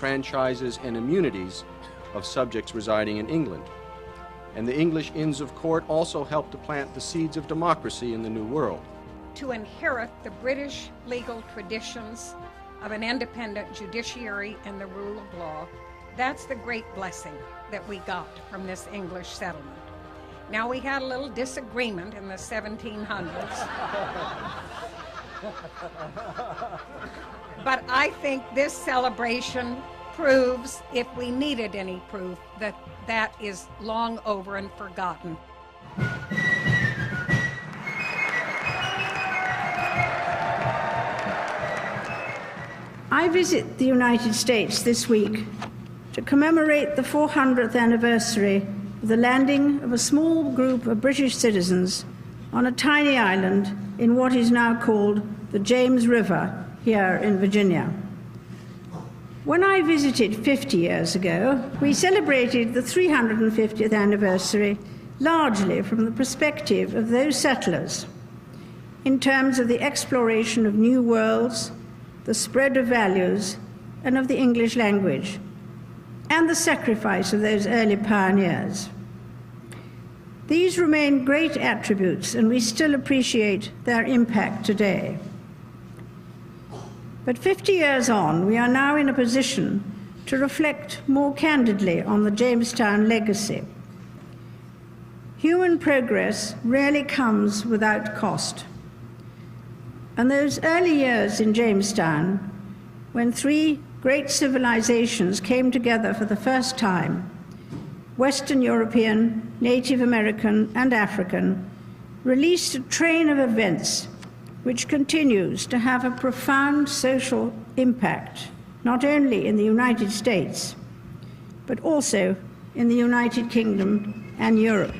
franchises, and immunities of subjects residing in England. And the English Inns of Court also helped to plant the seeds of democracy in the New World. To inherit the British legal traditions of an independent judiciary and the rule of law, that's the great blessing that we got from this English settlement. Now, we had a little disagreement in the 1700s, but I think this celebration proves, if we needed any proof, that that is long over and forgotten. I visit the United States this week to commemorate the 400th anniversary of the landing of a small group of British citizens on a tiny island in what is now called the James River here in Virginia. When I visited 50 years ago, we celebrated the 350th anniversary largely from the perspective of those settlers, in terms of the exploration of new worlds, the spread of values, and of the English language, and the sacrifice of those early pioneers. These remain great attributes, and we still appreciate their impact today. But 50 years on, we are now in a position to reflect more candidly on the Jamestown legacy. Human progress rarely comes without cost. And those early years in Jamestown, when three great civilizations came together for the first time, Western European, Native American, and African, released a train of events which continues to have a profound social impact, not only in the United States, but also in the United Kingdom and Europe.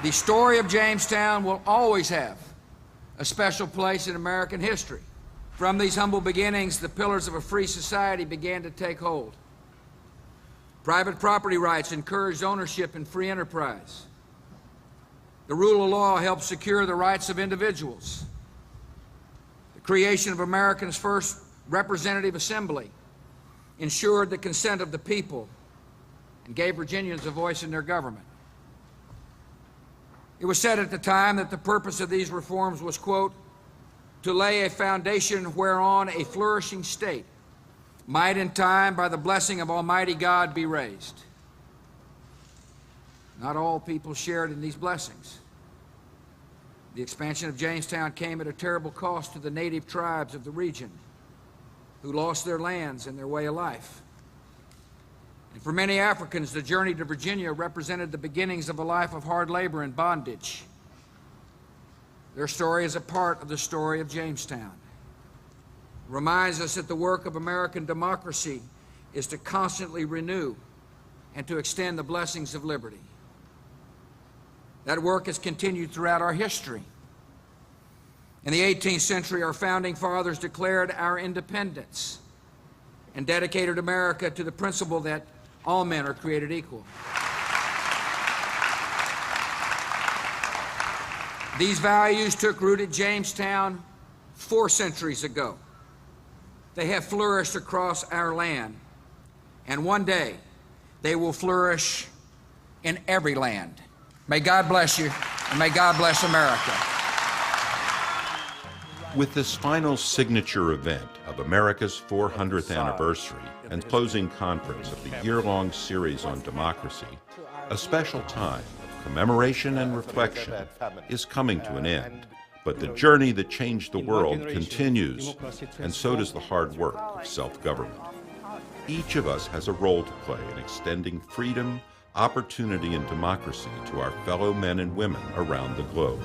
The story of Jamestown will always have a special place in American history. From these humble beginnings, the pillars of a free society began to take hold. Private property rights encouraged ownership and free enterprise. The rule of law helped secure the rights of individuals. The creation of America's first representative assembly ensured the consent of the people and gave Virginians a voice in their government. It was said at the time that the purpose of these reforms was, quote, to lay a foundation whereon a flourishing state might in time, by the blessing of Almighty God, be raised. Not all people shared in these blessings. The expansion of Jamestown came at a terrible cost to the native tribes of the region, who lost their lands and their way of life. And for many Africans, the journey to Virginia represented the beginnings of a life of hard labor and bondage. Their story is a part of the story of Jamestown. It reminds us that the work of American democracy is to constantly renew and to extend the blessings of liberty. That work has continued throughout our history. In the 18th century, our founding fathers declared our independence and dedicated America to the principle that all men are created equal. These values took root at Jamestown 4 centuries ago. They have flourished across our land, and one day they will flourish in every land. May God bless you, and may God bless America. With this final signature event of America's 400th anniversary and closing conference of the year-long series on democracy, a special time of commemoration and reflection is coming to an end. But the journey that changed the world continues, and so does the hard work of self-government. Each of us has a role to play in extending freedom, opportunity, and democracy to our fellow men and women around the globe.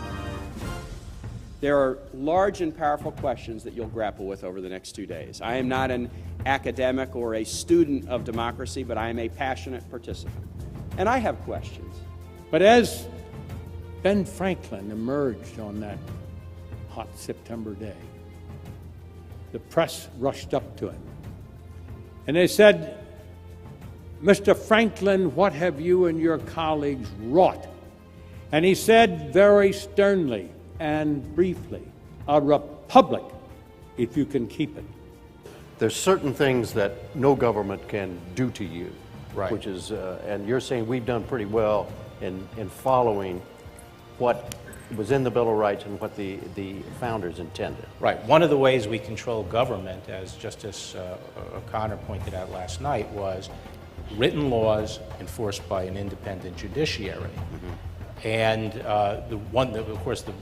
There are large and powerful questions that you'll grapple with over the next 2 days. I am not an academic or a student of democracy, but I am a passionate participant. And I have questions. But as Ben Franklin emerged on that hot September day, the press rushed up to him. And they said, "Mr. Franklin, what have you and your colleagues wrought?" And he said very sternly and briefly, "A republic, if you can keep it." There's certain things that no government can do to you, right? Which is, and you're saying we've done pretty well in following what was in the Bill of Rights and what the founders intended. Right. One of the ways we control government, as Justice O'Connor pointed out last night, was written laws enforced by an independent judiciary. Mm-hmm. And of course, the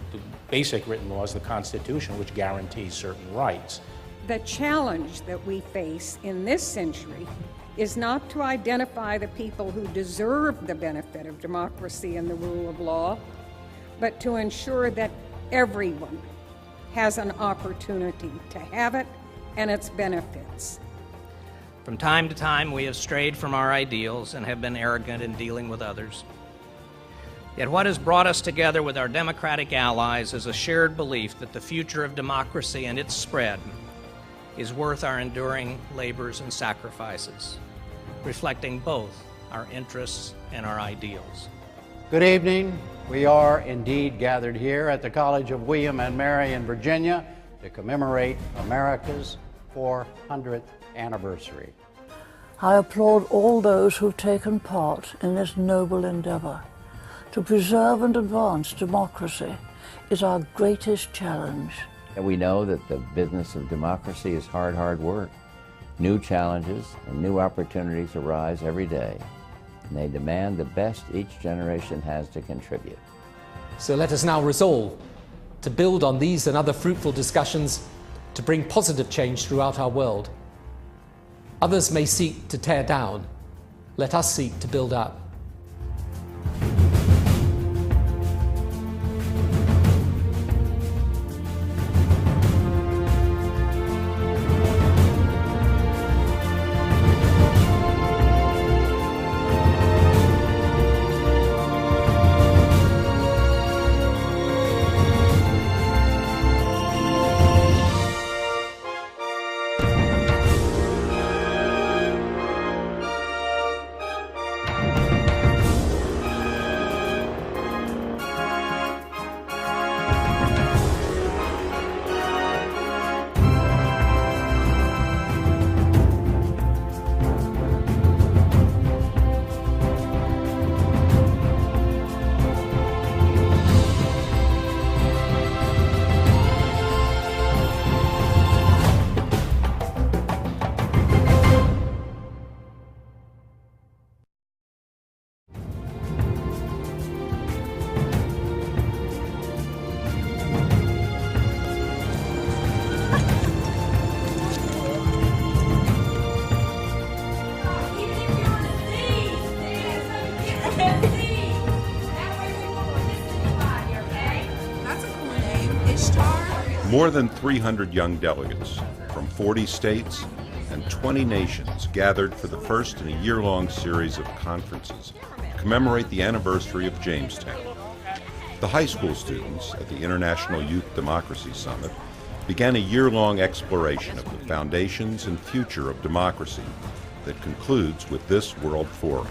basic written law is the Constitution, which guarantees certain rights. The challenge that we face in this century is not to identify the people who deserve the benefit of democracy and the rule of law, but to ensure that everyone has an opportunity to have it and its benefits. From time to time, we have strayed from our ideals and have been arrogant in dealing with others. Yet what has brought us together with our democratic allies is a shared belief that the future of democracy and its spread is worth our enduring labors and sacrifices, reflecting both our interests and our ideals. Good evening. We are indeed gathered here at the College of William and Mary in Virginia to commemorate America's 400th anniversary. I applaud all those who've taken part in this noble endeavor. To preserve and advance democracy is our greatest challenge. And we know that the business of democracy is hard work. New challenges and new opportunities arise every day, and they demand the best each generation has to contribute. So let us now resolve to build on these and other fruitful discussions to bring positive change throughout our world. Others may seek to tear down. Let us seek to build up. More than 300 young delegates from 40 states and 20 nations gathered for the first in a year-long series of conferences to commemorate the anniversary of Jamestown. The high school students at the International Youth Democracy Summit began a year-long exploration of the foundations and future of democracy that concludes with this World Forum.